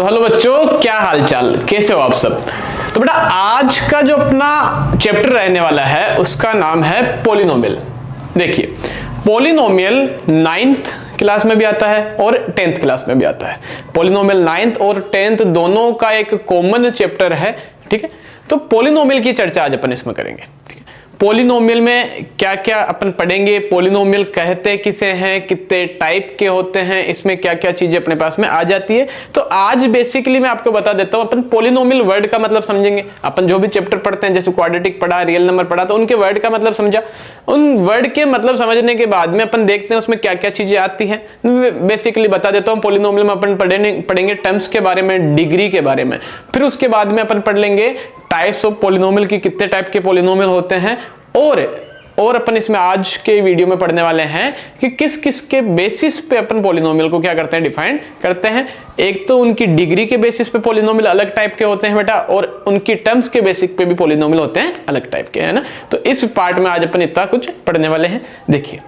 तो हेलो बच्चों, क्या हालचाल, कैसे हो आप सब। तो बेटा आज का जो अपना चैप्टर रहने वाला है उसका नाम है पॉलिनोमियल। देखिए पॉलिनोमियल 9th क्लास में भी आता है और 10th क्लास में भी आता है। पॉलिनोमियल 9th और 10th दोनों का एक कॉमन चैप्टर है, ठीक है। तो पॉलिनोमियल की चर्चा आज अपन इसमें करेंगे, ठीक है। पॉलिनोमियल में क्या क्या अपन पढ़ेंगे, पॉलिनोमियल कहते किसे हैं, कितने टाइप के होते हैं, इसमें क्या क्या चीजें अपने पास में आ जाती है। तो आज बेसिकली मैं आपको बता देता हूं, अपन पॉलिनोमियल वर्ड का मतलब समझेंगे। अपन जो भी चैप्टर पढ़ते हैं जैसे क्वाड्रेटिक पढ़ा, रियल नंबर पढ़ा, तो उनके वर्ड का मतलब समझा। उन वर्ड के मतलब समझने के बाद में अपन देखते हैं उसमें क्या क्या चीजें आती हैं। बेसिकली बता देता हूँ, पॉलिनोमियल में अपन पढ़ेंगे टर्म्स के बारे में, डिग्री के बारे में, फिर उसके बाद में अपन पढ़ लेंगे टाइप्स ऑफ पॉलिनोमियल की, कितने टाइप के पॉलिनोमियल होते हैं, और अपन इसमें आज के वीडियो में पढ़ने वाले हैं कि किस किस के बेसिस पे अपन पॉलिनोमियल को क्या करते हैं, डिफाइन करते हैं। एक तो उनकी डिग्री के बेसिस पे पॉलिनोमियल अलग टाइप के होते हैं बेटा, और उनकी टर्म्स के बेसिस पे भी पॉलिनोमियल होते हैं अलग टाइप के, है ना। तो इस पार्ट में आज अपन इतना कुछ पढ़ने वाले हैं। देखिए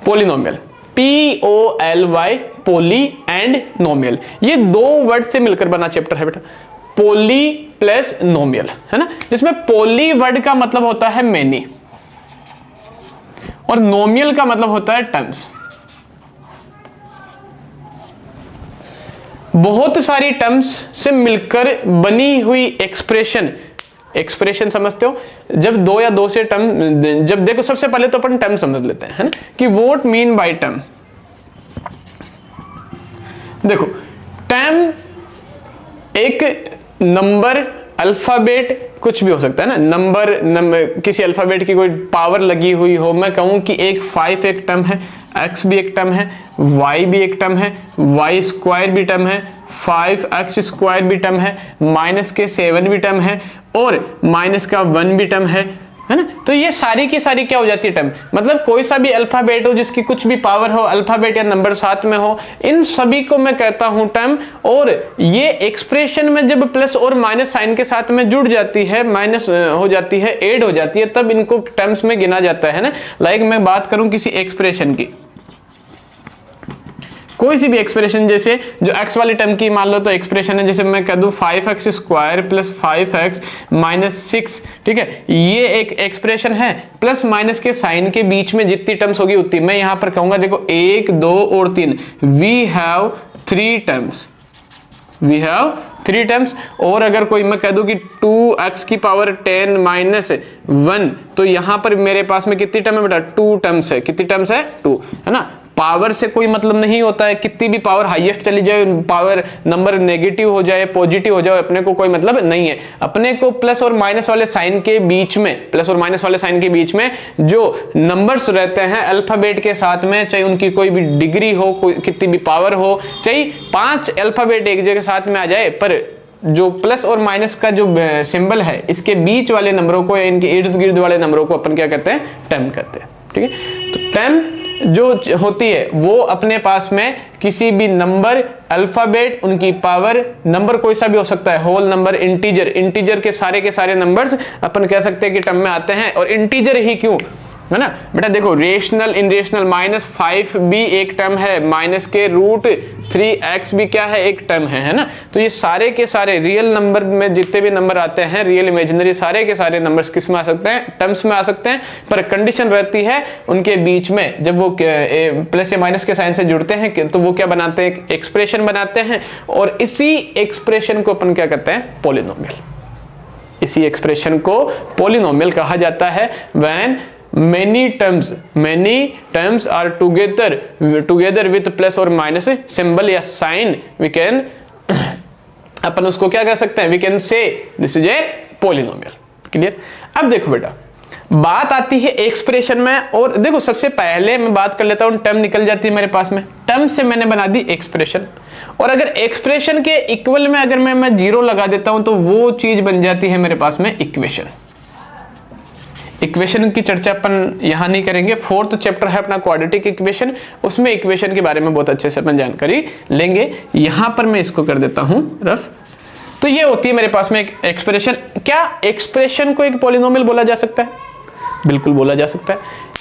पॉलिनोमियल, POLY, पॉली एंड नोमियल, ये दो वर्ड से मिलकर बना चैप्टर है बेटा। पॉली प्लस नोमियल, है ना, जिसमें पॉली वर्ड का मतलब होता है मेनी और नोमियल का मतलब होता है टर्म्स। बहुत सारी टर्म्स से मिलकर बनी हुई एक्सप्रेशन समझते हो। जब दो या दो से टर्म, जब देखो सबसे पहले तो अपन टर्म समझ लेते हैं, है ना, कि व्हाट मीन बाय टर्म। देखो टर्म एक नंबर, अल्फाबेट, कुछ भी हो सकता है ना, नंबर किसी अल्फाबेट की कोई पावर लगी हुई हो। मैं कहूं कि एक 5 एक टर्म है, x भी एक टर्म है, y भी एक टर्म है, y स्क्वायर भी टर्म है, 5x स्क्वायर भी टर्म है, माइनस के 7 भी टर्म है और माइनस का 1 भी टर्म है ना। तो ये सारी की सारी क्या हो जाती है, टर्म। मतलब कोई सा भी अल्फाबेट हो जिसकी कुछ भी पावर हो, अल्फाबेट या नंबर साथ में हो, इन सभी को मैं कहता हूं टर्म। और ये एक्सप्रेशन में जब प्लस और माइनस साइन के साथ में जुड़ जाती है, माइनस हो जाती है, ऐड हो जाती है, तब इनको टर्म्स में गिना जाता है ना। लाइक मैं बात करूं किसी एक्सप्रेशन की, कोई सी भी एक्सप्रेशन, जैसे जो x वाली टर्म की मान लो तो एक्सप्रेशन है, जैसे मैं कह दूं 5x square plus 5x minus 6, ठीक है। ये एक एक्सप्रेशन है, प्लस माइनस के साइन के बीच में जितनी टर्म्स होगी उतनी मैं यहां पर कहूंगा। देखो 1, 2 और 3, we have 3 terms, we have 3 terms. और अगर कोई मैं कह दूं कि 2x की पावर 10 माइनस 1, तो यहां पर मेरे पास में कितनी टर्म है बेटा, 2 टर्म्स है। कितनी टर्म्स है, 2, है ना। पावर से कोई मतलब नहीं होता है, कितनी भी पावर हाईएस्ट चली जाए, पावर नंबर नेगेटिव हो जाए, पॉजिटिव हो जाए, अपने को कोई मतलब नहीं है। अपने को प्लस और माइनस वाले साइन के बीच में, प्लस और माइनस वाले साइन के बीच में जो नंबर्स रहते हैं अल्फाबेट के साथ में, चाहे उनकी कोई भी डिग्री हो, कोई कितनी भी पावर हो, चाहे 5 अल्फाबेट एक जगह साथ में आ जाए, पर जो प्लस और माइनस का जो सिंबल है, इसके बीच वाले नंबरों को या इनके इर्द गिर्द वाले नंबरों को अपन क्या कहते हैं, टर्म कहते हैं, ठीक है। तो टर्म जो होती है वो अपने पास में किसी भी नंबर, अल्फाबेट, उनकी पावर, नंबर कोई सा भी हो सकता है, होल नंबर, इंटीजर के सारे नंबर्स अपन कह सकते हैं कि टर्म में आते हैं। और इंटीजर ही क्यों, है ना बेटा। देखो रेशनल, इनरेशनल, -5 भी एक टर्म है, माइनस के √3x भी क्या है, एक टर्म है ना। तो ये सारे के सारे रियल नंबर में जितने भी नंबर आते हैं, रियल इमेजिनरी, सारे के सारे नंबर्स किस में आ सकते हैं, टर्म्स में आ सकते हैं। पर कंडीशन रहती है उनके बीच में, जब वो प्लस या माइनस के साइन से जुड़ते हैं तो वो क्या बनाते हैं, एक्सप्रेशन बनाते हैं। और इसी एक्सप्रेशन को अपन क्या कहते हैं, पॉलिनोमियल। इसी एक्सप्रेशन को पॉलिनोमियल कहा जाता है when many terms are together with plus or minus symbol या sign, we can अपन उसको क्या कह सकते हैं, we can say this is a polynomial, clear. अब देखो बेटा बात आती है एक्सप्रेशन में, और देखो सबसे पहले मैं बात कर लेता हूं, टर्म निकल जाती है मेरे पास में, टर्म से मैंने बना दी एक्सप्रेशन। और अगर एक्सप्रेशन के इक्वल में अगर मैं 0 लगा देता हूं तो वो चीज बन जाती है मेरे पास में इक्वेशन। इक्वेशन की चर्चा अपन यहां नहीं करेंगे, 4th चैप्टर है अपना क्वाड्रेटिक इक्वेशन, उसमें इक्वेशन के बारे में बहुत अच्छे से अपन जानकारी लेंगे। यहां पर मैं इसको कर देता हूं रफ। तो ये होती है मेरे पास में एक एक्सप्रेशन। क्या एक्सप्रेशन को एक पॉलिनोमियल बोला जा सकता है? बिल्कुल बोला जा सकता है।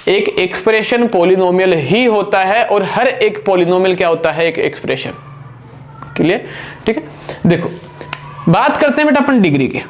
एक एक्सप्रेशन पॉलिनोमियल ही होता है, और हर एक पॉलिनोमियल क्या होता है, एक एक्सप्रेशन। क्लियर, ठीक है। देखो बात करते हैं बेटा अपन डिग्री की।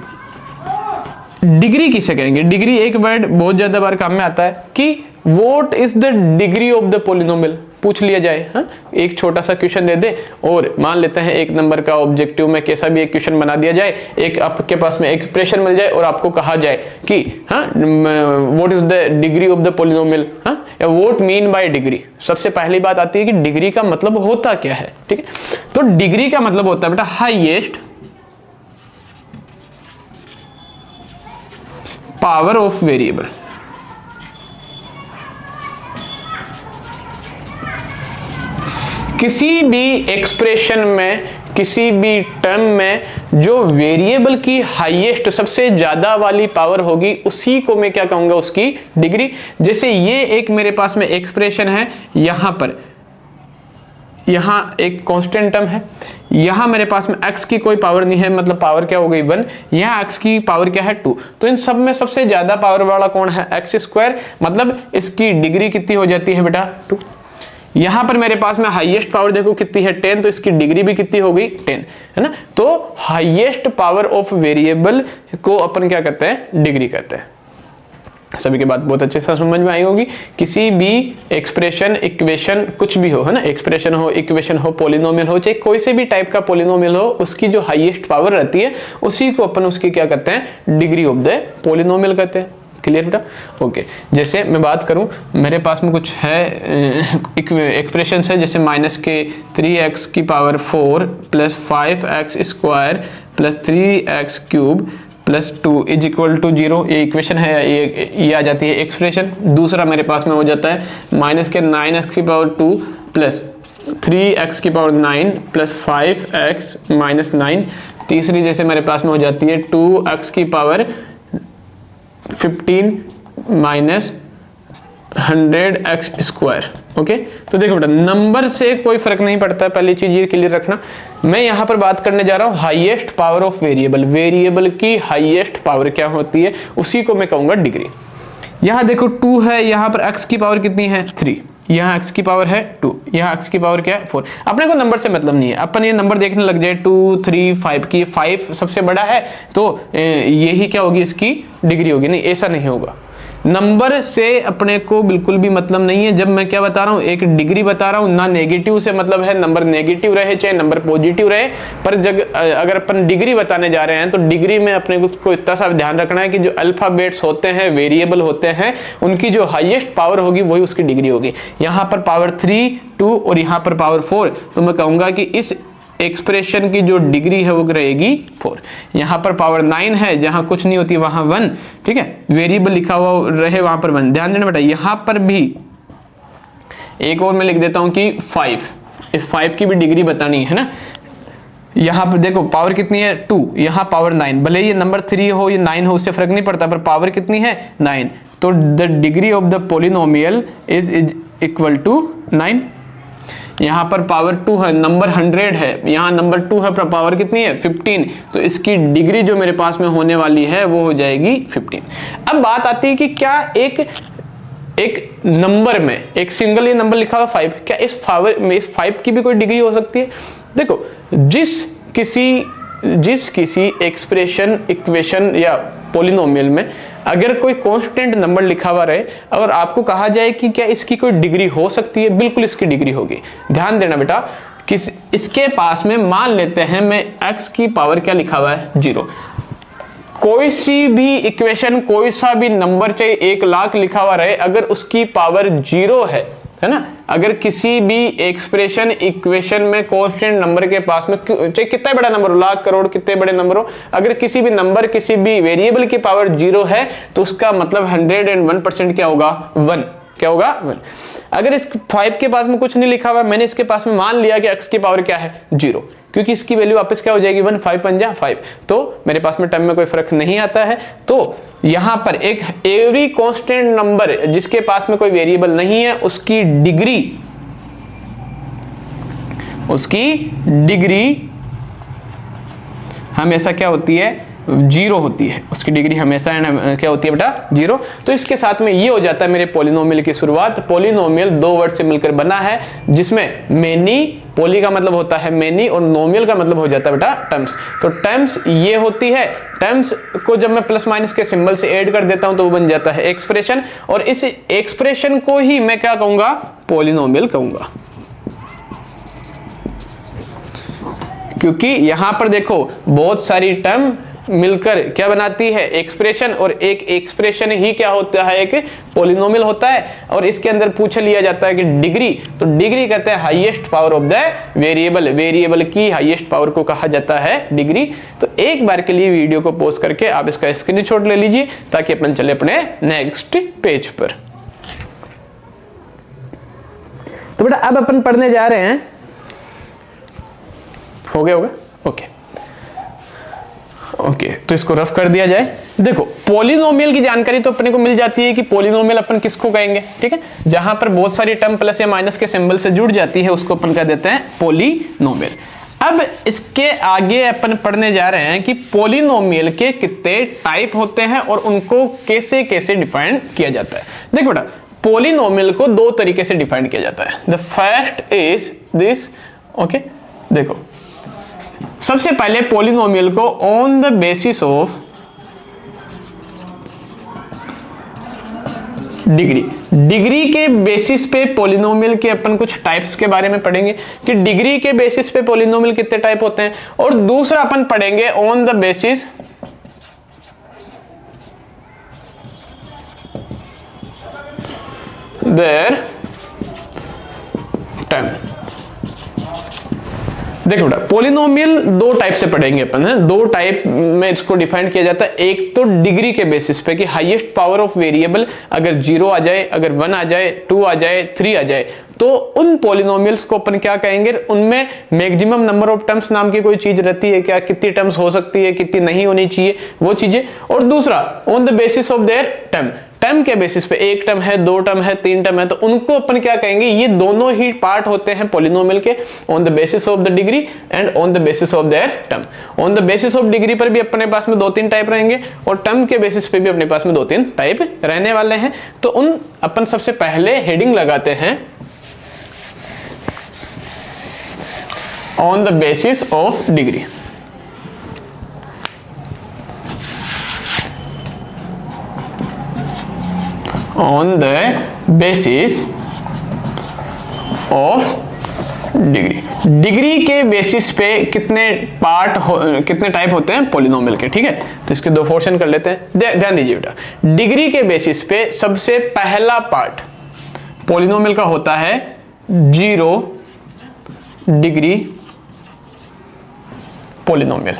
डिग्री किसे कहेंगे? डिग्री एक वर्ड बहुत ज्यादा बार काम में आता है कि what is the degree of the polynomial, पूछ लिया जाए। हाँ, एक छोटा सा क्वेश्चन दे दे और मान लेते हैं 1 नंबर का ऑब्जेक्टिव में कैसा भी एक क्वेश्चन बना दिया जाए, एक आपके पास में एक्सप्रेशन मिल जाए और आपको कहा जाए कि हाँ what is the degree of the polynomial, हाँ व्हाट मीन बाय डिग्री। सबसे पहली बात आती है कि डिग्री का मतलब होता क्या है, ठीक है। तो डिग्री का मतलब होता है बेटा हाईएस्ट पावर ऑफ वेरिएबल। किसी भी एक्सप्रेशन में, किसी भी टर्म में जो वेरिएबल की हाईएस्ट सबसे ज्यादा वाली पावर होगी उसी को मैं क्या कहूंगा? उसकी डिग्री। जैसे ये एक मेरे पास में एक्सप्रेशन है, यहां पर यहां एक कांस्टेंट टर्म है, यहां मेरे पास में x की कोई पावर नहीं है, मतलब पावर क्या हो गई 1, यहां x की पावर क्या है 2। तो इन सब में सबसे ज्यादा पावर वाला कौन है? x स्क्वायर, मतलब इसकी डिग्री कितनी हो जाती है बेटा 2। यहां पर मेरे पास में हाईएस्ट पावर देखो कितनी है 10, तो इसकी डिग्री भी कितनी हो गई 10, है ना। तो हाईएस्ट पावर ऑफ वेरिएबल को अपन क्या कहते हैं? डिग्री कहते हैं। सभी के बात बहुत अच्छे से समझ में आई होगी। किसी भी एक्सप्रेशन, इक्वेशन, कुछ भी हो, है ना, एक्सप्रेशन हो, इक्वेशन हो, पॉलिनोमियल हो, चाहे कोई से भी टाइप का पॉलिनोमियल हो, उसकी जो हाईएस्ट पावर रहती है उसी को अपन उसकी क्या कहते हैं? डिग्री ऑफ द पॉलिनोमियल कहते हैं। क्लियर बेटा? ओके। जैसे मैं बात करूं, मेरे पास में कुछ है एक्सप्रेशन है, जैसे -3x की power 4 plus 5x square plus 3x cube plus 2 is equal to 0। ये इक्वेशन है, ये आ जाती है एक्सप्रेशन। दूसरा मेरे पास में हो जाता है -9x की पावर 2 प्लस 3x की पावर 9 प्लस 5x माइनस 9। तीसरी जैसे मेरे पास में हो जाती है 2x की power 15 minus 100x square. Okay, तो देखो बेटा नंबर से कोई फर्क नहीं पड़ता, पहली चीज ये क्लियर रखना। मैं यहां पर बात करने जा रहा हूं highest power of variable. Variable की हाईएस्ट पावर क्या होती है उसी को मैं कहूंगा डिग्री। यहां देखो 2 है, यहां पर x की पावर कितनी है 3, यहाँ x की पावर है 2, यहाँ x की पावर क्या है 4। अपने को नंबर से मतलब नहीं है, अपन ये नंबर देखने लग जाए 2, 3, 5 की, 5 सबसे बड़ा है तो यही क्या होगी? इसकी डिग्री होगी। नहीं, ऐसा नहीं होगा। नंबर से अपने को बिल्कुल भी मतलब नहीं है। जब मैं क्या बता रहा हूं? एक डिग्री बता रहा हूं ना। नेगेटिव से मतलब है नंबर नेगेटिव रहे चाहे नंबर पॉजिटिव रहे, पर अगर अपन डिग्री बताने जा रहे हैं तो डिग्री में अपने को इतना सा ध्यान रखना है कि जो अल्फाबेट्स होते हैं, वेरिएबल होते हैं, उनकी जो हाईएस्ट पावर होगी वही उसकी डिग्री होगी। यहां पर पावर 3, 2 और यहां पर पावर 4, तो मैं कहूंगा कि इस एक्सप्रेशन की जो डिग्री है वो रहेगी 4। यहां पर पावर 9 है, जहां कुछ नहीं होती वहां 1, ठीक है, वेरिएबल लिखा हुआ रहे वहां पर 1। ध्यान देना बेटा, यहां पर भी एक और मैं लिख देता हूं कि 5, इस 5 की भी डिग्री बतानी है ना। यहां पर देखो पावर कितनी है 2, यहां पावर 9, भले ये नंबर 3 हो या 9 हो उससे फर्क नहीं पड़ता, पर पावर कितनी है 9, तो the degree of the polynomial is equal to 9। यहाँ पर पावर 2 है, नंबर 100 है, यहाँ नंबर 2 है, पर पावर कितनी है 15, तो इसकी डिग्री जो मेरे पास में होने वाली है वो हो जाएगी 15। अब बात आती है कि क्या एक नंबर में एक सिंगल ये नंबर लिखा हुआ 5, क्या इस 5 की भी कोई डिग्री हो सकती है? देखो जिस किसी एक्सप्रेशन, इक्वेशन या पॉलिनोमियल में अगर कोई कांस्टेंट नंबर लिखा हुआ रहे और आपको कहा जाए कि क्या इसकी कोई डिग्री हो सकती है, बिल्कुल इसकी डिग्री होगी। ध्यान देना बेटा, इसके पास में मान लेते हैं मैं x की पावर क्या लिखा हुआ है 0। कोई सी भी इक्वेशन, कोई सा भी नंबर चाहे 1 लाख लिखा हुआ रहे, अगर उसकी पावर 0 है ना, अगर किसी भी एक्सप्रेशन, इक्वेशन में कांस्टेंट नंबर के पास में चाहे कितना बड़ा नंबर हो, लाख, करोड़, कितने बड़े नंबर हो, अगर किसी भी नंबर, किसी भी वेरिएबल की पावर 0 है तो उसका मतलब 101% क्या होगा 1। क्या होगा 1। अगर इस 5 के पास में कुछ नहीं लिखा हुआ, मैंने इसके पास में मान लिया कि x की पावर क्या है 0, क्योंकि इसकी वैल्यू वापस क्या हो जाएगी 1, 5 पंजा 5, तो मेरे पास में टर्म में कोई फर्क नहीं आता है। तो यहां पर एक एवरी कांस्टेंट नंबर जिसके पास में कोई वेरिएबल नहीं है उसकी डिग्री हमेशा क्या होती है 0 होती है। उसकी डिग्री हमेशा क्या होती है बेटा 0। तो इसके साथ में ये हो जाता है मेरे पॉलिनोमियल की शुरुआत। पॉलिनोमियल 2 वर्ड से मिलकर बना है, जिसमें मेनी पॉली का मतलब होता है मेनी और नोमियल का मतलब हो जाता है बेटा टर्म्स। तो टर्म्स ये होती है, टर्म्स को जब मैं प्लस माइनस के सिंबल से ऐड कर देता हूं तो वो बन जाता है एक्सप्रेशन, और इस एक्सप्रेशन को ही मैं क्या कहूंगा, पॉलिनोमियल कहूंगा। क्योंकि यहां पर देखो बहुत सारी टर्म मिलकर क्या बनाती है, एक्सप्रेशन, और एक एक्सप्रेशन ही क्या होता है, एक पॉलिनोमियल होता है। और इसके अंदर पूछ लिया जाता है कि डिग्री, तो डिग्री कहते हैं highest power of the variable, variable की हाईएस्ट पावर को कहा जाता है डिग्री। तो एक बार के लिए वीडियो को पॉज करके आप इसका स्क्रीनशॉट ले लीजिए ताकि अपन चले अपने नेक्स्ट पेज पर। तो बेटा अब अपन पढ़ने जा रहे हैं, हो गया होगा, ओके, तो इसको रफ कर दिया जाए। देखो पॉलिनोमियल की जानकारी तो अपने को मिल जाती है कि पॉलिनोमियल अपन किसको कहेंगे, ठीक है, जहां पर बहुत सारी टर्म प्लस या माइनस के सिंबल से जुड़ जाती है उसको अपन कह देते हैं पॉलिनोमियल। अब इसके आगे अपन पढ़ने जा रहे हैं कि पॉलिनोमियल के कितने टाइप होते हैं और उनको कैसे कैसे डिफाइन किया जाता है। देख बेटा पॉलिनोमियल को दो तरीके से डिफाइन किया जाता है। The first is this, okay, देखो सबसे पहले पॉलिनोमियल को on the basis of degree, degree के बेसिस पे पॉलिनोमियल के अपन कुछ टाइप्स के बारे में पढ़ेंगे कि डिग्री के बेसिस पे पॉलिनोमियल कितने टाइप होते हैं, और दूसरा अपन पढ़ेंगे on the basis there term. देखो बेटा पॉलिनोमियल दो टाइप से पढ़ेंगे अपन, है दो टाइप में इसको डिफाइन किया जाता है। एक तो डिग्री के बेसिस पे कि हाईएस्ट पावर ऑफ वेरिएबल अगर 0 आ जाए, अगर 1 आ जाए, 2 आ जाए, 3 आ जाए, तो उन पॉलिनोमियल्स को अपन क्या कहेंगे, उनमें मैक्सिमम नंबर ऑफ टर्म्स नाम की कोई चीज रहती है क्या, कितनी टर्म्स हो सकती है, कितनी नहीं होनी चाहिए, वो चीजें। और दूसरा on the basis of there term, term के बेसिस पे एक टर्म है, दो टर्म है, तीन टर्म है, तो उनको अपन क्या कहेंगे, ये दोनों ही पार्ट होते हैं पॉलिनोमियल के, on the basis of the degree and on the basis of there term. On the basis of degree पर भी अपने पास में दो तीन टाइप रहेंगे और टर्म के बेसिस पे भी अपने पास में दो तीन टाइप रहने वाले हैं। तो उन अपन सबसे पहले हेडिंग लगाते हैं on the basis of degree. On the basis of degree, degree के बेसिस पे कितने पार्ट कितने टाइप होते हैं पॉलिनोमियल के, ठीक है। तो इसके दो पोर्शन कर लेते हैं, ध्यान दीजिए बेटा। डिग्री के बेसिस पे सबसे पहला पार्ट पॉलिनोमियल का होता है 0 डिग्री पॉलिनोमियल,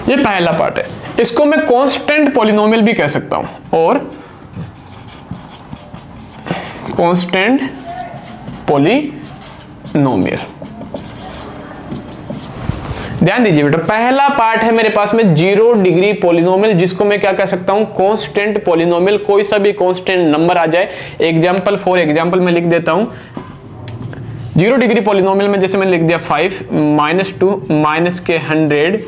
ये पहला पार्ट है। इसको मैं कांस्टेंट पॉलिनोमियल भी कह सकता हूं, और कांस्टेंट पॉलिनोमियल। ध्यान दीजिए बेटा, पहला पार्ट है मेरे पास में 0 डिग्री पॉलिनोमियल, जिसको मैं क्या कह सकता हूं, कांस्टेंट पॉलिनोमियल। कोई सा भी कांस्टेंट नंबर आ जाए, एग्जांपल फॉर एग्जांपल मैं लिख देता हूं 0 डिग्री पॉलिनोमियल में, जैसे मैंने लिख दिया 5 -2 माइनस के 100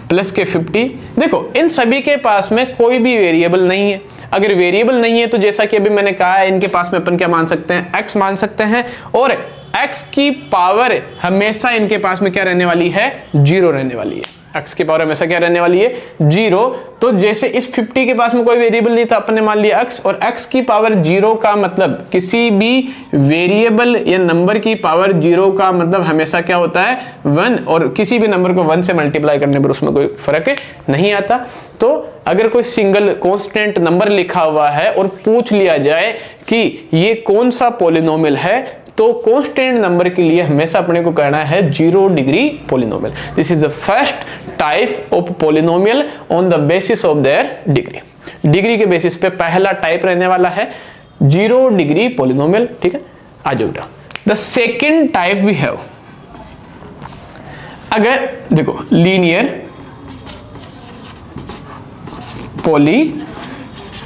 प्लस के 50। देखो इन सभी के पास में कोई भी वेरिएबल नहीं है। अगर वेरिएबल नहीं है तो जैसा कि अभी मैंने कहा है, इनके पास में अपन क्या मान सकते हैं, x मान सकते हैं, और x की पावर हमेशा इनके पास में क्या रहने वाली है, 0 रहने वाली है। x की पावर हमेशा क्या रहने वाली है, 0। तो जैसे इस 50 के पास में कोई वेरिएबल नहीं था, अपन ने मान लिया x, और x की पावर 0 का मतलब किसी भी वेरिएबल या नंबर की पावर 0 का मतलब हमेशा क्या होता है, 1, और किसी भी नंबर को 1 से मल्टीप्लाई करने पर उसमें कोई फर्क नहीं आता। तो अगर कोई सिंगल कांस्टेंट नंबर लिखा हुआ है और पूछ लिया जाए कि ये कौन सा पॉलिनोमियल है, तो कांस्टेंट नंबर के लिए हमेशा अपने को कहना है 0 degree polynomial. This is the first type of polynomial on the basis of there degree. Degree के बेसिस पे पहला टाइप रहने वाला है 0 डिग्री पॉलिनोमियल, ठीक है। आ जाओ बेटा, the second type we have, अगर देखो लीनियर पॉलिनोमियल,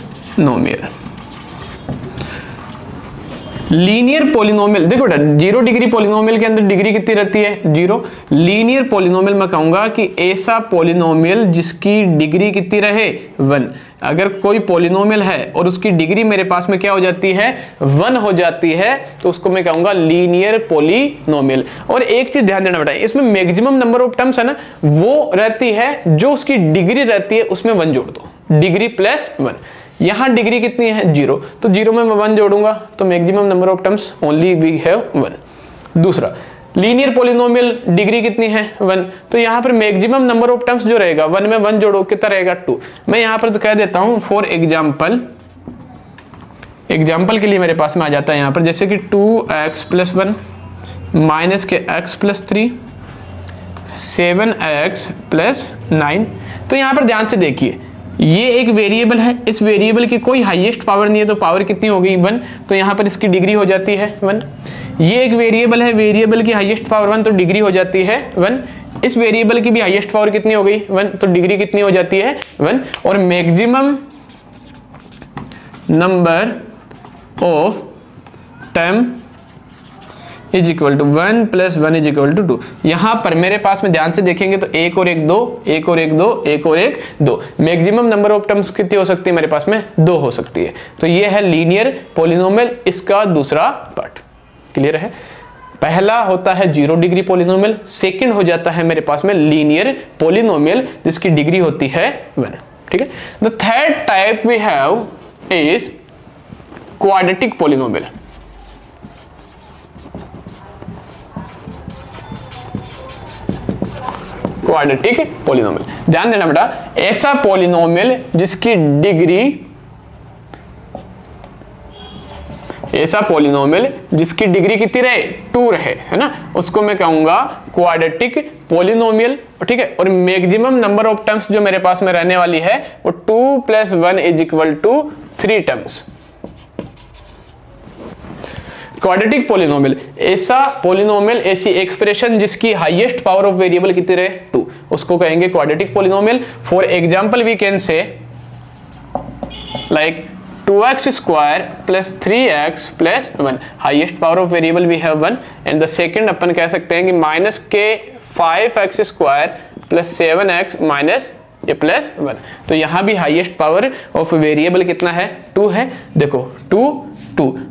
लीनियर पॉलिनोमियल। देखो बेटा 0 डिग्री पॉलिनोमियल के अंदर डिग्री कितनी रहती है, 0। लीनियर पॉलिनोमियल मैं कहूंगा कि ऐसा पॉलिनोमियल जिसकी डिग्री कितनी रहे, 1। अगर कोई पॉलिनोमियल है और उसकी डिग्री मेरे पास में क्या हो जाती है, 1 हो जाती है, तो उसको मैं कहूंगा लीनियर पॉलिनोमियल। और एक चीज ध्यान देना बेटा, इसमें मैक्सिमम नंबर ऑफ टर्म्स है ना, वो रहती है जो उसकी डिग्री रहती है उसमें 1 जोड़ दो, डिग्री प्लस 1। यहां डिग्री कितनी है, 0, तो 0 में मैं 1 जोड़ूंगा, तो maximum number of terms only we have 1। दूसरा, लीनियर पॉलिनोमियल डिग्री कितनी है, 1, तो यहां पर मैक्सिमम नंबर ऑफ टर्म्स जो रहेगा 1 में 1 जोड़ो, कितना रहेगा, 2। मैं यहां पर तो कह देता हूं फॉर एग्जाम्पल के लिए मेरे पास में आ जाता है यहां पर, जैसे कि 2x + 1 माइनस के x + 3 7x + 9। तो यहां पर ध्यान से देखिए, ये एक वेरिएबल है, इस वेरिएबल की कोई हाईएस्ट पावर नहीं है, तो पावर कितनी हो गई, 1, तो यहां पर इसकी डिग्री हो जाती है 1। ये एक वेरिएबल है, वेरिएबल की हाईएस्ट पावर 1, तो डिग्री हो जाती है 1। इस वेरिएबल की भी हाईएस्ट पावर कितनी हो गई, 1, तो डिग्री कितनी हो जाती है 1। और maximum number of term is equal to 1 + 1 is equal to 2। यहां पर मेरे पास में ध्यान से देखेंगे तो 1 और 1 2, 1 और 1 2, 1 और 1 2, मैक्सिमम नंबर ऑफ टर्म्स कितनी हो सकती है मेरे पास में, 2 हो सकती है। तो ये है लीनियर पॉलिनोमियल, इसका दूसरा पार्ट क्लियर है। पहला होता है 0 डिग्री पॉलिनोमियल, सेकंड हो जाता है मेरे पास में लीनियर पॉलिनोमियल जिसकी डिग्री होती है 1, ठीक है। The third type we have is quadratic polynomial. Quadratic polynomial, ध्यान देना बेटा, ऐसा पॉलिनोमियल जिसकी डिग्री, ऐसा पॉलिनोमियल जिसकी डिग्री कितनी रहे, 2 रहे, है ना, उसको मैं कहूंगा क्वाड्रेटिक पॉलिनोमियल, ठीक है। और मैक्सिमम नंबर ऑफ टर्म्स जो मेरे पास में रहने वाली है वो 2 + 1 is equal to 3 terms. Quadratic polynomial, ऐसा पॉलिनोमियल, ऐसी एक्सप्रेशन जिसकी हाईएस्ट पावर ऑफ वेरिएबल कितनी रहे, 2, उसको कहेंगे quadratic polynomial. For example we can say like 2x² + 3x + 1, highest power of variable we have 1, and the second अपन कह सकते हैं कि -5x² + 7x - +1। तो यहां भी हाईएस्ट पावर ऑफ वेरिएबल कितना है, 2 है। देखो 2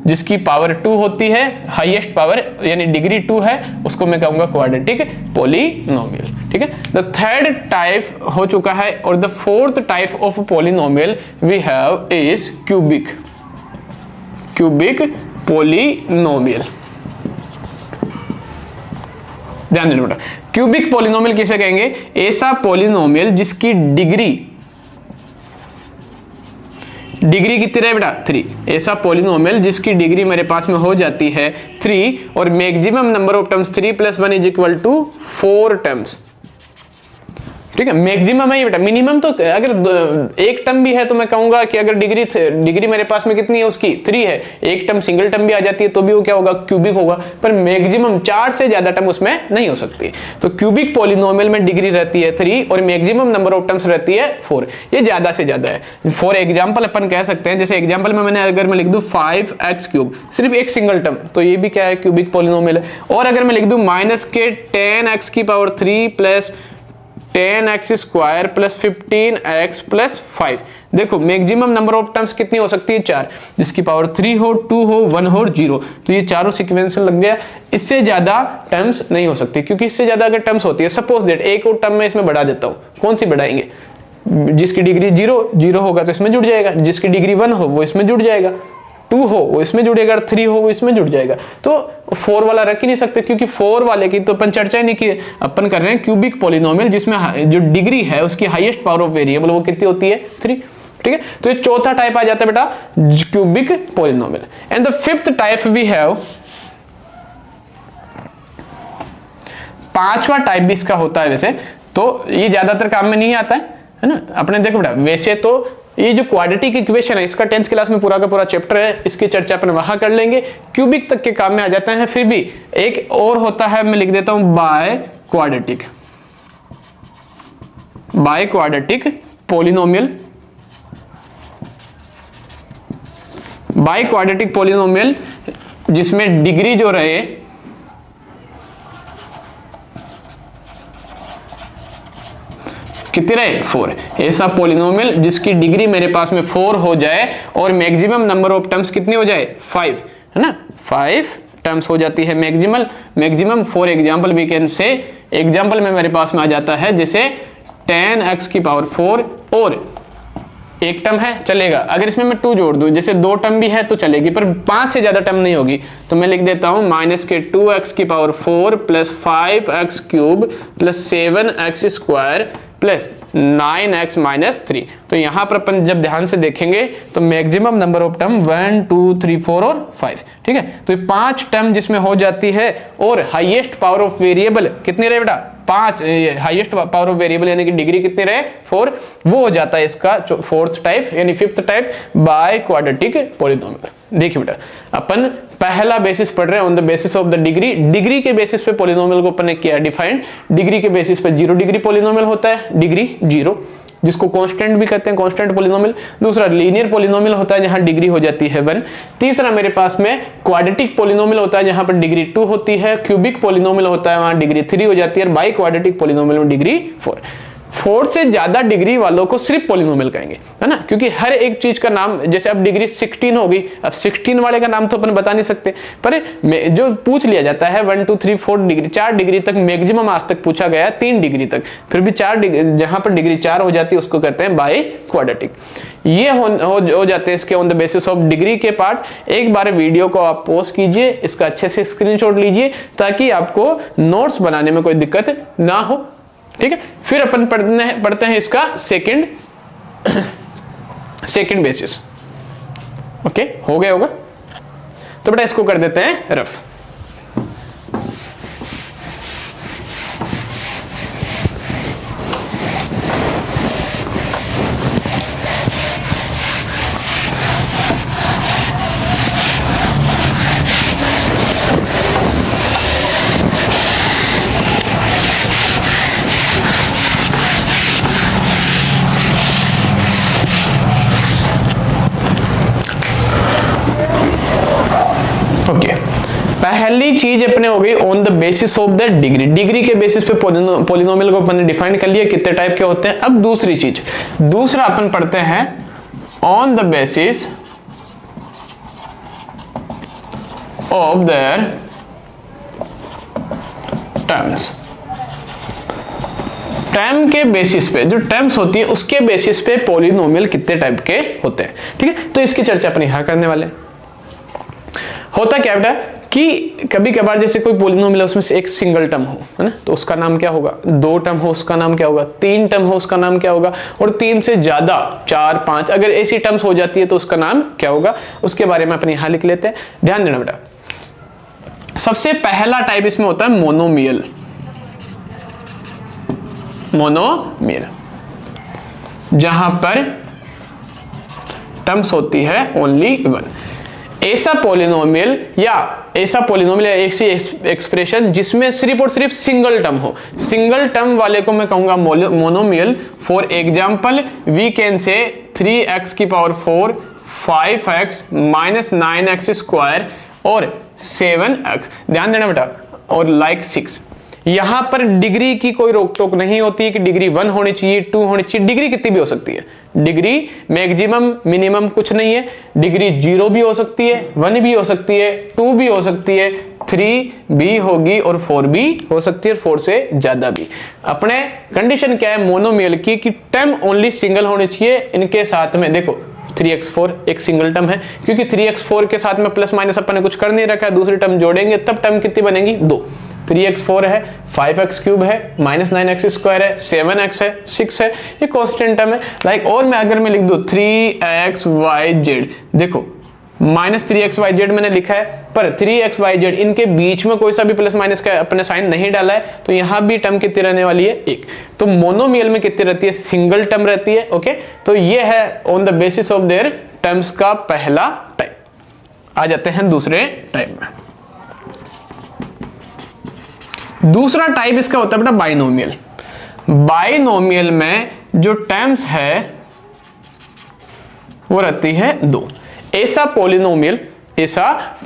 जिसकी पावर 2 होती है, हाईएस्ट पावर यानी डिग्री 2 है, उसको मैं कहूंगा क्वाड्रेटिक पॉलिनोमियल, ठीक है। द थर्ड टाइप हो चुका है, और the fourth type of polynomial we have is cubic polynomial. ध्यान देना बेटा, क्यूबिक पॉलिनोमियल किसे कहेंगे, ऐसा पॉलिनोमियल जिसकी डिग्री कितनी रहे बेटा, 3, ऐसा पॉलिनोमियल जिसकी डिग्री मेरे पास में हो जाती है 3, और maximum number of terms 3 + 1 is equal to 4 terms, ठीक है। मैक्सिमम है ये बेटा, मिनिमम तो अगर एक टर्म भी है तो मैं कहूंगा कि अगर डिग्री मेरे पास में कितनी है, उसकी 3 है, एक टर्म सिंगल टर्म भी आ जाती है तो भी वो क्या होगा, क्यूबिक होगा। पर मैक्सिमम 4 से ज्यादा टर्म उसमें नहीं हो सकती। तो क्यूबिक पॉलिनोमियल में डिग्री रहती है 3 और मैक्सिमम नंबर ऑफ टर्म्स रहती है 4, ये ज्यादा से ज्यादा है। फॉर एग्जाम्पल अपन कह सकते हैं, जैसे एग्जाम्पल में मैंने अगर मैं लिख दूं 5x3, सिर्फ एक सिंगल टर्म, तो ये भी क्या है, क्यूबिक पॉलिनोमियल है। और अगर मैं लिख दूं -10x³ + 10x² + 15x + 5, देखो मैक्सिमम नंबर ऑफ टर्म्स कितनी हो सकती है, 4, जिसकी पावर 3 हो, 2 हो, 1 हो, 0, तो ये चारों सीक्वेंशियल लग गया। इससे ज्यादा टर्म्स नहीं हो सकती, क्योंकि इससे ज्यादा अगर टर्म्स होती है, सपोज दैट एक और टर्म में इसमें बढ़ा देता हूं, कौन सी बढ़ाएंगे, जिसकी डिग्री 0 होगा तो इसमें जुड़ जाएगा, जिसकी डिग्री 1 हो वो इसमें जुड़ जाएगा, 2 हो वो इसमें जुड़ेगा, 3 हो वो इसमें जुड़ जाएगा। तो 4 वाला रख ही नहीं सकते, क्योंकि 4 वाले की तो अपन चर्चा ही नहीं की, अपन कर रहे हैं क्यूबिक पॉलिनोमियल जिसमें जो डिग्री है उसकी हाईएस्ट पावर ऑफ वेरिएबल वो कितनी होती है, 3, ठीक है। तो ये चौथा टाइप आ जाता है बेटा, cubic polynomial. And the fifth type we have, पांचवा टाइप भी इसका होता है वैसे, तो ये ज्यादातर काम में नहीं आता है ना। अपने देखो बेटा, वैसे तो ये जो क्वाड्रेटिक इक्वेशन है इसका 10th क्लास में पूरा का पूरा चैप्टर है, इसकी चर्चा अपन वहां कर लेंगे, क्यूबिक तक के काम में आ जाते हैं। फिर भी एक और होता है, मैं लिख देता हूं by quadratic polynomial. By quadratic polynomial जिसमें डिग्री जो रहे कितनी रहे 4, ऐसा पॉलिनोमियल जिसकी डिग्री मेरे पास में 4 हो जाए और मैक्सिमम नंबर ऑफ टर्म्स कितनी हो जाए 5, है ना, 5 टर्म्स हो जाती है maximum. For example we can say, example में मेरे पास में आ जाता है जैसे 10x की पावर 4 और एक टर्म है चलेगा, अगर इसमें मैं 2 जोड़ दूं, जैसे 2 टर्म भी है तो चलेगी, पर 5 से ज्यादा टर्म नहीं होगी, तो मैं लिख देता हूं माइनस के 2x की power 4 plus 5x cube plus 7x square plus 9x minus 3। तो यहां पर अपन जब ध्यान से देखेंगे तो मैक्सिमम नंबर ऑफ टर्म 1 2 3 4 और 5, ठीक है। तो 5 टर्म जिसमें हो जाती है और हाईएस्ट पावर ऑफ वेरिएबल कितनी रहे बेटा 5, हाईएस्ट पावर ऑफ वेरिएबल यानी कि डिग्री कितनी रहे 4, वो हो जाता है इसका 4th टाइप यानी 5th type by quadratic polynomial. देखिए बेटा अपन पहला बेसिस पढ़ रहे हैं on the basis of the degree. Degree के बेसिस पे पॉलिनोमियल को अपन ने किया डिफाइंड, डिग्री के बेसिस पे 0 डिग्री पॉलिनोमियल होता है, डिग्री 0, जिसको कांस्टेंट भी कहते हैं, कांस्टेंट पॉलिनोमियल। दूसरा लीनियर पॉलिनोमियल होता है जहां डिग्री हो जाती है 1। तीसरा मेरे पास में क्वाड्रेटिक पॉलिनोमियल होता है जहां पर डिग्री 2 होती है। क्यूबिक पॉलिनोमियल होता है वहां डिग्री 3 हो जाती है, और बाई क्वाड्रेटिक पॉलिनोमियल में डिग्री 4 से ज्यादा डिग्री वालों को सिर्फ पॉलिनोमियल कहेंगे, है ना, क्योंकि हर एक चीज का नाम, जैसे अब डिग्री 16 होगी, अब 16 वाले का नाम तो अपन बता नहीं सकते, पर जो पूछ लिया जाता है 1 2 3 4 डिग्री, 4 डिग्री तक मैक्सिमम आज तक पूछा गया है, 3 डिग्री तक, फिर भी 4 डिग्री जहां पर डिग्री 4 हो जाती है उसको कहते हैं बाय क्वाड्रेटिक। ये हो जाते हैं इसके on the basis of degree के पार्ट। एक बार वीडियो को आप पॉज कीजिए, इसका अच्छे से स्क्रीनशॉट लीजिए ताकि आपको नोट्स बनाने में कोई दिक्कत ना हो, ठीक है। फिर अपन पढ़ते हैं इसका सेकंड बेसिस। ओके, हो गया होगा, तो बेटा इसको कर देते हैं रफ। पहली चीज अपने हो गई on the basis of the degree. Degree के बेसिस पे पॉलिनोमियल को अपन ने डिफाइन कर लिया कितने टाइप के होते हैं। अब दूसरी चीज, दूसरा अपन पढ़ते हैं on the basis of their terms. Term के बेसिस पे, जो टर्म्स होती है उसके बेसिस पे पॉलिनोमियल कितने टाइप के होते हैं, ठीक है। तो इसकी चर्चा अपन यहां करने वाले। होता क्या बेटा कि कभी कभार जैसे कोई पॉलिनोमियल है उसमें से एक सिंगल टर्म हो, है ना, तो उसका नाम क्या होगा, 2 टर्म हो उसका नाम क्या होगा, 3 टर्म हो उसका नाम क्या होगा, और 3 से ज्यादा 4 5 अगर ऐसी टर्म्स हो जाती है तो उसका नाम क्या होगा, उसके बारे में अपन यहां लिख लेते हैं। ध्यान देना बेटा, सबसे पहला टाइप इसमें होता है मोनोमियल। मोनोमियल जहां पर टर्म्स होती है ओनली 1। ऐसा पॉलिनोमियल या ऐसी एक्सप्रेशन जिसमें सिर्फ और सिर्फ सिंगल टर्म हो, सिंगल टर्म वाले को मैं कहूंगा monomial. For example we can say 3x की power 4 5x minus 9x square और 7x। ध्यान देना बेटा, और लाइक 6। यहां पर डिग्री की कोई रोक टोक नहीं होती है कि डिग्री 1 होनी चाहिए, 2 होनी चाहिए, डिग्री कितनी भी हो सकती है। डिग्री मैक्सिमम मिनिमम कुछ नहीं है, डिग्री 0 भी हो सकती है, 1 भी हो सकती है, 2 भी हो सकती है, 3 भी होगी और 4 भी हो सकती है, 4 से ज्यादा भी। अपने कंडीशन क्या है मोनोमियल की कि टर्म ओनली सिंगल होनी चाहिए। इनके साथ में देखो 3x4 एक सिंगल टर्म है, क्योंकि 3x4 के साथ में प्लस माइनस अपन ने कुछ कर नहीं रखा है, दूसरी टर्म जोड़ेंगे तब टर्म कितनी बनेगी 2। 3x4 है, 5x क्यूब है, माइनस 9x स्क्वायर है, 7x है, 6 है, ये कांस्टेंट टर्म है। लाइक और मैं अगर मैं लिख दूं 3xyz, देखो माइनस 3xyz मैंने लिखा है, पर 3xyz इनके बीच में कोई सा भी प्लस माइनस का अपने साइन नहीं डाला है, तो यहां भी टर्म कितनी रहने वाली है 1। तो मोनोमियल में कितनी रहती है, सिंगल टर्म रहती है। ओके, तो ये है on the basis of their terms का पहला टाइप। आ जाते हैं दूसरे टाइप में। दूसरा टाइप इसका होता है बेटा बाइनोमियल। बाइनोमियल में जो टर्म्स है वो रहती है 2। ऐसा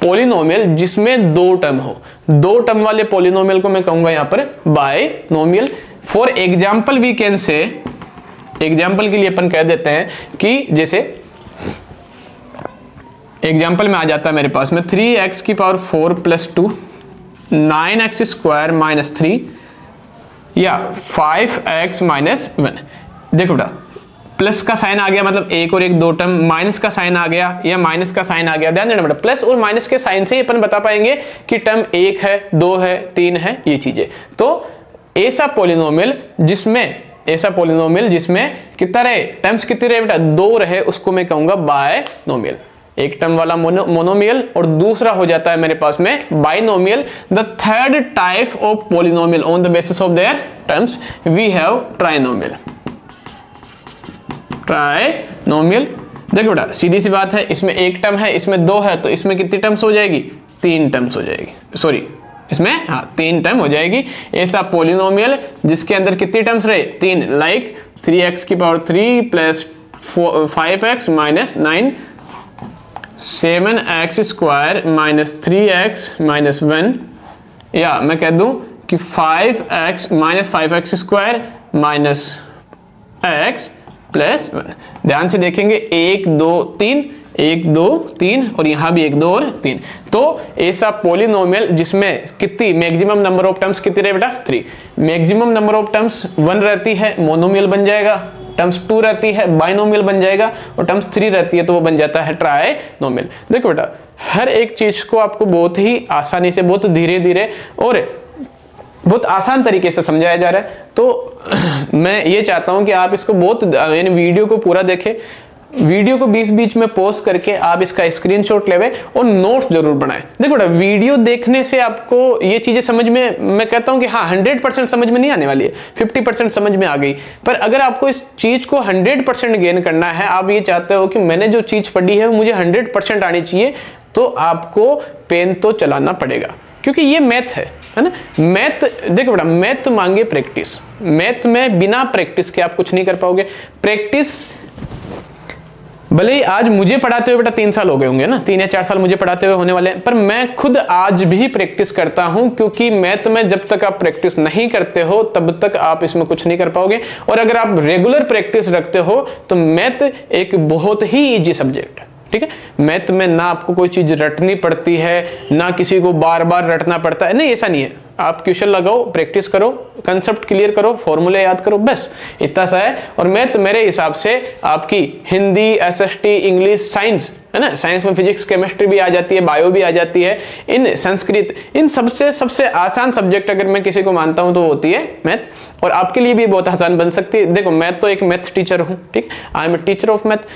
पॉलिनोमियल जिसमें 2 टर्म हो, 2 टर्म वाले पॉलिनोमियल को मैं कहूंगा यहां पर binomial. For example we can say example के लिए अपन कह देते हैं कि जैसे एग्जाम्पल में आ जाता है मेरे पास में 3x की power 4 plus 2, 9x square minus 3 या 5x माइनस 1। देखो बेटा प्लस का साइन आ गया मतलब एक और एक दो टर्म, माइनस का साइन आ गया या माइनस का साइन आ गया, ध्यान देना बेटा प्लस और माइनस के साइन से ही अपन बता पाएंगे कि टर्म एक है, दो है, तीन है, ये चीजें। तो ऐसा पोलिनोमियल जिसमें कितना रहे टर्म्स, कितने रहे बेटा, दो रहे, उसको मैं कहूंगा बायनोमियल। एक टर्म वाला मोनोमियल और दूसरा हो जाता है मेरे पास में binomial. The third type of polynomial on the basis of their terms we have trinomial. Trinomial देखो बेटा सीधी सी बात है, इसमें एक टर्म है, इसमें दो है, तो इसमें कितनी टर्म्स हो जाएगी, तीन टर्म्स हो जाएगी, सॉरी इसमें हाँ तीन टर्म हो जाएगी। ऐसा पोलिनोमियल जिसके अंदर कितनी टर्म्स रहे, तीन, लाइक 3x की power 3 plus 5x minus 9, 7x square minus 3x minus 1, या मैं कह दूं कि 5x minus 5x square minus x plus 1। ध्यान से देखेंगे 1 2 3, 1 2 3 और यहां भी 1 2 और 3। तो ऐसा पोलिनोमियल जिसमें कितनी मैक्सिमम नंबर ऑफ टर्म्स कितनी रहे बेटा, 3। मैक्सिमम नंबर ऑफ टर्म्स 1 रहती है मोनोमियल बन जाएगा, टर्म्स 2 रहती है बाइनोमियल बन जाएगा, और टर्म्स 3 रहती है तो वो बन जाता है ट्राइनोमियल। देखो बेटा हर एक चीज को आपको बहुत ही आसानी से, बहुत धीरे धीरे और बहुत आसान तरीके से समझाया जा रहा है। तो मैं ये चाहता हूं कि आप इसको बहुत यानी वीडियो को पूरा देखें, वीडियो को बीच बीच में पॉज करके आप इसका स्क्रीनशॉट लेवे और नोट्स जरूर बनाएं। देखो बेटा वीडियो देखने से आपको ये चीजें समझ में, मैं कहता हूं कि हाँ 100% समझ में नहीं आने वाली है, 50% समझ में आ गई, पर अगर आपको इस चीज को 100% गेन करना है, आप ये चाहते हो कि मैंने जो चीज पढ़ी है वो मुझे 100% आनी चाहिए, तो आपको पेन तो चलाना पड़ेगा, क्योंकि ये मैथ है ना। मैथ देखो बेटा मैथ मांगे प्रैक्टिस, मैथ में बिना प्रैक्टिस के आप कुछ नहीं कर पाओगे। प्रैक्टिस भले ही आज मुझे पढ़ाते हुए बेटा 3 साल हो गए होंगे ना, 3 या 4 साल मुझे पढ़ाते हुए होने वाले हैं, पर मैं खुद आज भी प्रैक्टिस करता हूं, क्योंकि मैथ में जब तक आप प्रैक्टिस नहीं करते हो तब तक आप इसमें कुछ नहीं कर पाओगे। और अगर आप रेगुलर प्रैक्टिस रखते हो तो मैथ एक बहुत ही इजी सब्जेक्ट है, ठीक है। मैथ में ना आपको कोई चीज रटनी पड़ती है, ना किसी को बार बार रटना पड़ता है, नहीं ऐसा नहीं है। आप क्वेश्चन लगाओ, प्रैक्टिस करो, कंसेप्ट क्लियर करो, फॉर्मूले याद करो, बस इतना सा है। और मैथ मेरे हिसाब से आपकी हिंदी, एसएसटी, इंग्लिश, साइंस है ना, साइंस में फिजिक्स केमिस्ट्री भी आ जाती है, बायो भी आ जाती है, इन संस्कृत, इन सबसे आसान सब्जेक्ट अगर मैं किसी को मानता हूं तो होती है मैथ, और आपके लिए भी बहुत आसान बन सकती है। देखो मैं तो एक मैथ टीचर हूं, ठीक, I am a teacher of math,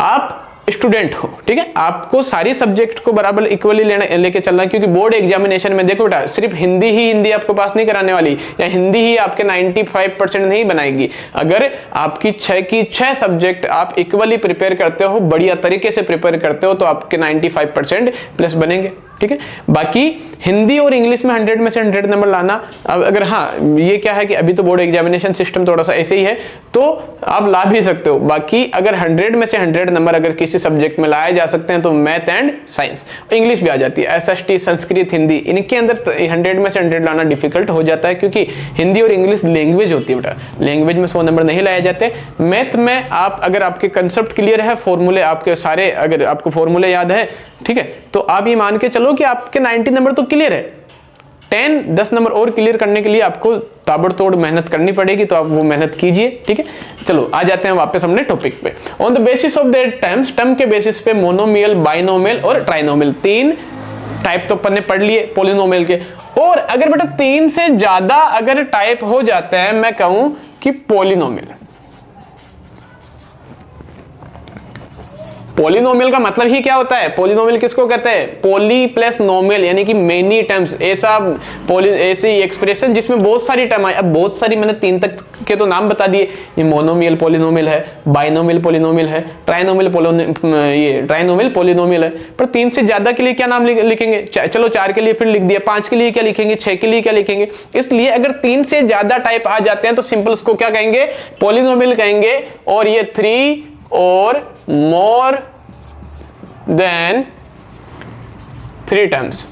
आप स्टूडेंट हो, ठीक है। आपको सारी सब्जेक्ट को बराबर इक्वली लेके चलना है, क्योंकि बोर्ड एग्जामिनेशन में देखो बेटा सिर्फ हिंदी आपको पास नहीं कराने वाली, या हिंदी ही आपके 95% नहीं बनाएगी। अगर आपकी 6 की 6 सब्जेक्ट आप इक्वली प्रिपेयर करते हो, बढ़िया तरीके से प्रिपेयर करते हो, तो आपके 95% प्लस बनेंगे, ठीक है। बाकी हिंदी और इंग्लिश में 100 में से 100 नंबर लाना, अब अगर हाँ ये क्या है कि अभी तो बोर्ड एग्जामिनेशन सिस्टम थोड़ा सा ऐसे ही है, तो आप ला भी सकते हो। बाकी अगर 100 में से 100 नंबर अगर किसी सब्जेक्ट में लाए जा सकते हैं तो मैथ एंड साइंस, इंग्लिश भी आ जाती है, एसएसटी, संस्कृत, हिंदी, इनके अंदर 100 में से 100 लाना डिफिकल्ट हो जाता है, क्योंकि हिंदी और इंग्लिश लैंग्वेज होती है बेटा, लैंग्वेज में 100 नंबर नहीं लाए जाते। मैथ में आप अगर आपके कंसेप्ट क्लियर है, फॉर्मूले आपके सारे, अगर आपको फॉर्मूले याद है, ठीक है, तो आप ये मान के चलो कि आपके 90 नंबर तो क्लियर है। 10 नंबर और क्लियर करने के लिए आपको ताबड़तोड़ मेहनत करनी पड़ेगी, तो आप वो मेहनत कीजिए, ठीक है। चलो आ जाते हैं वापस अपने टॉपिक पे। On the basis of their terms, term के बेसिस पे मोनोमियल, बाइनोमियल और ट्राइनोमियल, 3 टाइप तो अपन ने पढ़ लिए पोलिनोमियल के। और अगर बेटा 3 से ज्यादा अगर टाइप हो जाते हैं, मैं कहूं कि पोलिनोमियल। पोलिनोमियल का मतलब ही क्या होता है, पोलिनोमियल किसको कहते हैं, पोली प्लस नोमियल, यानी कि मेनी टर्म्स, ऐसी एक्सप्रेशन जिसमें बहुत सारी टर्म है। अब बहुत सारी मैंने 3 तक के तो नाम बता दिए, ये मोनोमियल पोलिनोमियल है, बाइनोमियल पोलिनोमियल है, ट्राइनोमियल पोलिनोमियल है। पर 3 से ज्यादा के लिए क्या नाम लिखेंगे, चलो 4 के लिए फिर लिख दिया, 5 के लिए क्या लिखेंगे, 6 के लिए क्या लिखेंगे। इसलिए अगर 3 से ज्यादा टाइप आ जाते हैं तो सिंपल उसको क्या कहेंगे, पोलिनोमियल कहेंगे। और ये 3 और more than 3 terms,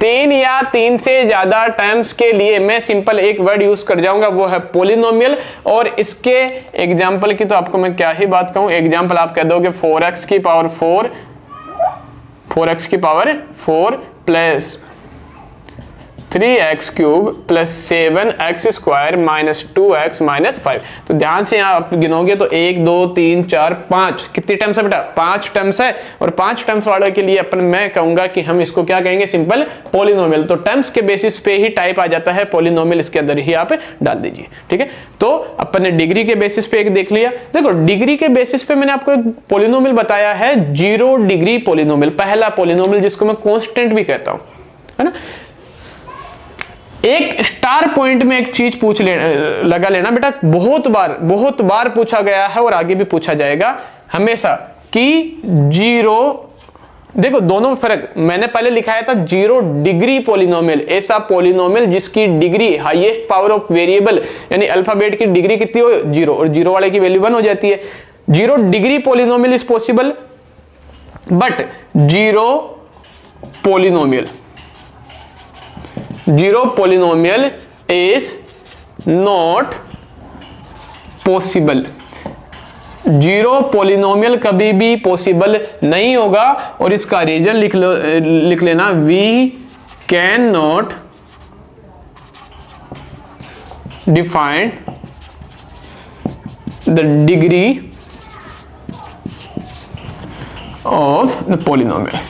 तीन या तीन से ज्यादा टर्म्स के लिए मैं सिंपल एक वर्ड यूज कर जाऊंगा, वो है पॉलिनोमियल। और इसके एग्जाम्पल की तो आपको मैं क्या ही बात कहूं, एग्जाम्पल आप कह दोगे 4x की power 4 plus 3x cube plus 7x square minus 2x minus 5। तो ध्यान से यहाँ आप गिनोगे तो 1 2 3 4 5 कितनी टर्म्स है बेटा, 5 टर्म्स है। और 5 टर्म्स वाले के लिए अपन मैं कहूंगा कि हम इसको क्या कहेंगे, सिंपल पॉलिनोमियल। तो टर्म्स के बेसिस पे ही टाइप आ जाता है पॉलिनोमियल, इसके अंदर ही आप डाल दीजिए, ठीक है। तो अपन ने डिग्री के बेसिस पे एक देख लिया। देखो डिग्री के बेसिस पे मैंने आपको एक पॉलिनोमियल बताया है, 0 डिग्री पॉलिनोमियल, पहला पॉलिनोमियल जिसको मैं कांस्टेंट भी कहता हूं, है ना। एक स्टार पॉइंट में एक चीज लगा लेना बेटा, बहुत बार पूछा गया है और आगे भी पूछा जाएगा हमेशा कि 0, देखो दोनों में फर्क मैंने पहले लिखाया था 0 डिग्री पॉलिनोमियल, ऐसा पॉलिनोमियल जिसकी degree highest power of variable यानी अल्फाबेट की डिग्री कितनी हो 0 और 0 वाले की वैल्यू 1 हो जाती है। 0 degree polynomial is possible but 0 polynomial is not possible। 0 polynomial कभी भी पॉसिबल नहीं होगा। और इसका रीजन लिख लेना, we cannot define the degree of the polynomial।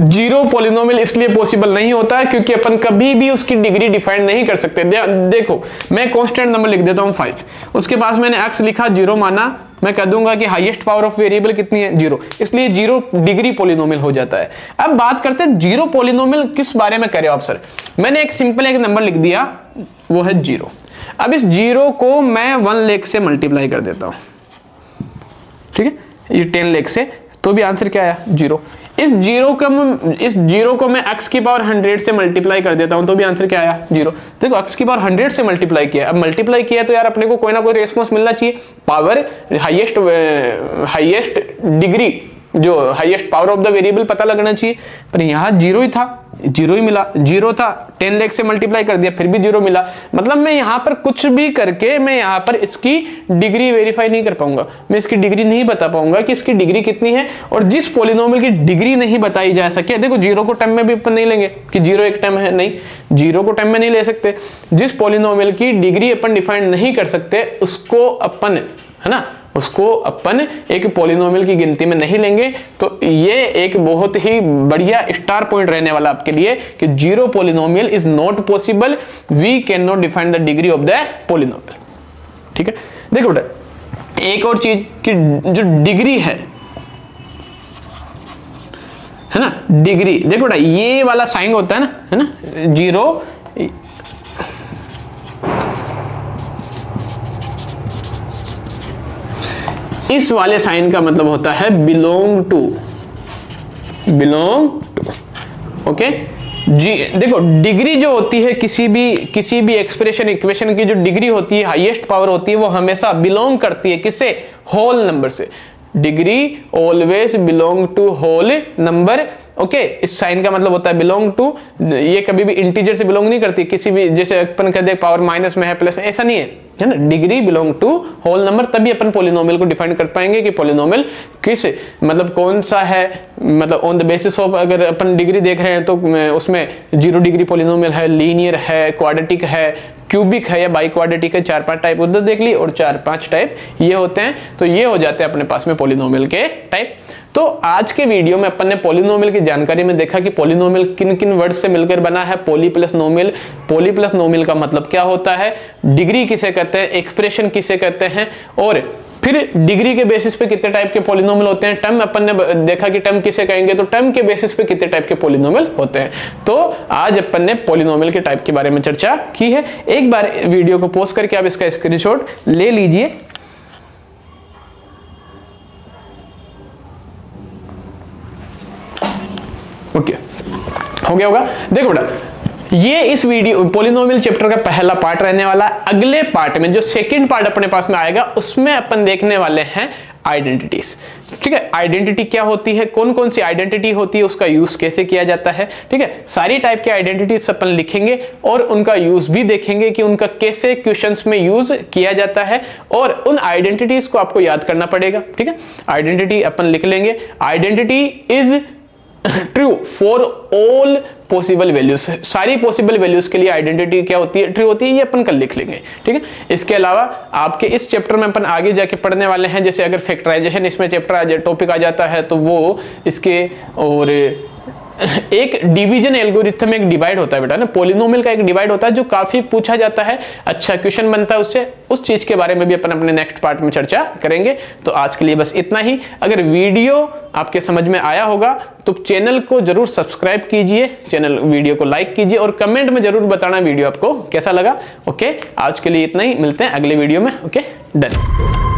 0 polynomial इसलिए पॉसिबल नहीं होता है क्योंकि अपन कभी भी उसकी डिग्री डिफाइन नहीं कर सकते। देखो मैं कांस्टेंट नंबर लिख देता हूं 5, उसके पास मैंने x लिखा 0 माना, मैं कह दूंगा कि हाईएस्ट पावर ऑफ वेरिएबल कितनी है 0, इसलिए 0 डिग्री पॉलिनोमियल हो जाता है। अब बात करते हैं 0 पॉलिनोमियल किस बारे में कर रहे हो आप सर। मैंने एक सिंपल एक नंबर लिख दिया, वो है 0। अब इस 0 को मैं 1 लाख से मल्टीप्लाई कर देता हूं, ठीक है, ये 10 लाख से, तो भी आंसर क्या आया 0। इस 0 को मैं x की पावर 100 से मल्टीप्लाई कर देता हूं, तो भी आंसर क्या आया 0। देखो x की पावर 100 से मल्टीप्लाई किया, अब मल्टीप्लाई किया तो यार अपने को कोई ना कोई रेस्पॉन्स मिलना चाहिए, पावर हाईएस्ट डिग्री जो highest power of the variable पता लगना चाहिए। पर यहाँ 0 ही था, 0 ही मिला, 0 था 10 लाख से मल्टीप्लाई कर दिया फिर भी 0 मिला। मतलब मैं यहाँ पर कुछ भी करके मैं यहाँ पर इसकी डिग्री वेरीफाई नहीं कर पाऊंगा, मैं इसकी डिग्री नहीं बता पाऊंगा कि इसकी डिग्री कितनी है। और जिस पॉलिनोमियल की डिग्री नहीं बताई जा सके, देखो 0 को टर्म में भी अपन नहीं लेंगे कि 0 एक टर्म है, नहीं 0 को टर्म में नहीं ले सकते। जिस पॉलिनोमियल की डिग्री अपन डिफाइन नहीं कर सकते उसको अपन, है ना, उसको अपन एक पॉलिनोमियल की गिनती में नहीं लेंगे। तो ये एक बहुत ही बढ़िया स्टार पॉइंट रहने वाला आपके लिए कि 0 polynomial is not possible, we can not define the degree of the polynomial, ठीक है। देखो बेटा एक और चीज कि जो डिग्री है ना, डिग्री देखो बेटा ये वाला साइन होता है ना 0, इस वाले साइन का मतलब होता है बिलोंग टू, ओके जी। देखो डिग्री जो होती है किसी भी एक्सप्रेशन इक्वेशन की जो डिग्री होती है, हाईएस्ट पावर होती है, वो हमेशा बिलोंग करती है किससे, होल नंबर से। Degree always belong to whole number, okay. इस साइन का मतलब होता है बिलोंग टू, ये कभी भी इंटीजर से बिलोंग नहीं करती, किसी भी जैसे अपन कहते हैं पावर माइनस में है प्लस में, ऐसा नहीं है ना। Degree belong to whole number, तभी अपन पॉलिनोमियल को डिफाइन कर पाएंगे कि पॉलिनोमियल किस मतलब कौन सा है, मतलब ऑन द बेसिस ऑफ अगर अपन डिग्री देख रहे हैं तो उसमें 0 डिग्री पॉलिनोमियल है, लीनियर है, क्वाड्रेटिक है, क्यूबिक है या बाई क्वाड्रेटिक है, 4-5 टाइप उधर देख ली और 4-5 टाइप ये होते हैं। तो ये हो जाते हैं अपने पास में पॉलिनोमियल के टाइप। तो आज के वीडियो में अपन ने पॉलिनोमियल की जानकारी में देखा कि पॉलिनोमियल किन किन वर्ड से मिलकर बना है। पॉली प्लस नोमियल, पॉली प्लस नोमियल का मतलब क्या होता है, डिग्री किसे कहते हैं, एक्सप्रेशन किसे कहते हैं, और फिर डिग्री के बेसिस पे कितने टाइप के पॉलिनोमियल होते हैं। टर्म अपन ने देखा कि टर्म किसे कहेंगे, तो टर्म के बेसिस पे कितने टाइप के पॉलिनोमियल होते हैं। तो आज अपन ने पॉलिनोमियल के टाइप के बारे में चर्चा की है। एक बार वीडियो को पॉज करके आप इसका स्क्रीनशॉट ले लीजिए। ओके हो गया होगा। देखो बेटा ये इस वीडियो पॉलिनोमियल चैप्टर का पहला पार्ट रहने वाला है। अगले पार्ट में जो सेकंड पार्ट अपने पास में आएगा उसमें अपन देखने वाले हैं आइडेंटिटीज, ठीक है। आइडेंटिटी क्या होती है, कौन कौन सी आइडेंटिटी होती है, उसका यूज कैसे किया जाता है, ठीक है। सारी टाइप के आइडेंटिटीज अपन लिखेंगे और उनका यूज भी देखेंगे कि उनका कैसे क्वेश्चंस में यूज किया जाता है, और उन आइडेंटिटीज को आपको याद करना पड़ेगा, ठीक है। आइडेंटिटी अपन लिख लेंगे, identity is true for all possible values, सारी पॉसिबल वैल्यूज के लिए आइडेंटिटी क्या होती है, ट्रू होती है, ये अपन कल लिख लेंगे, ठीक है। इसके अलावा आपके इस चैप्टर में अपन आगे जाके पढ़ने वाले हैं, जैसे अगर फैक्टराइजेशन इसमें चैप्टर टॉपिक आ जाता है तो वो इसके, और एक डिवीजन एल्गोरिथम एक डिवाइड होता है बेटा ना, पॉलिनोमियल का एक डिवाइड होता है जो काफी पूछा जाता है, अच्छा क्वेश्चन बनता है उससे, उस चीज के बारे में भी अपन अपने नेक्स्ट पार्ट में चर्चा करेंगे। तो आज के लिए बस इतना ही। अगर वीडियो आपके समझ में आया होगा तो चैनल को जरूर सब्सक्राइब कीजिए, चैनल वीडियो को लाइक कीजिए और कमेंट में जरूर बताना वीडियो आपको कैसा लगा। ओके, आज के लिए इतना ही, मिलते हैं अगले वीडियो में। Okay, done.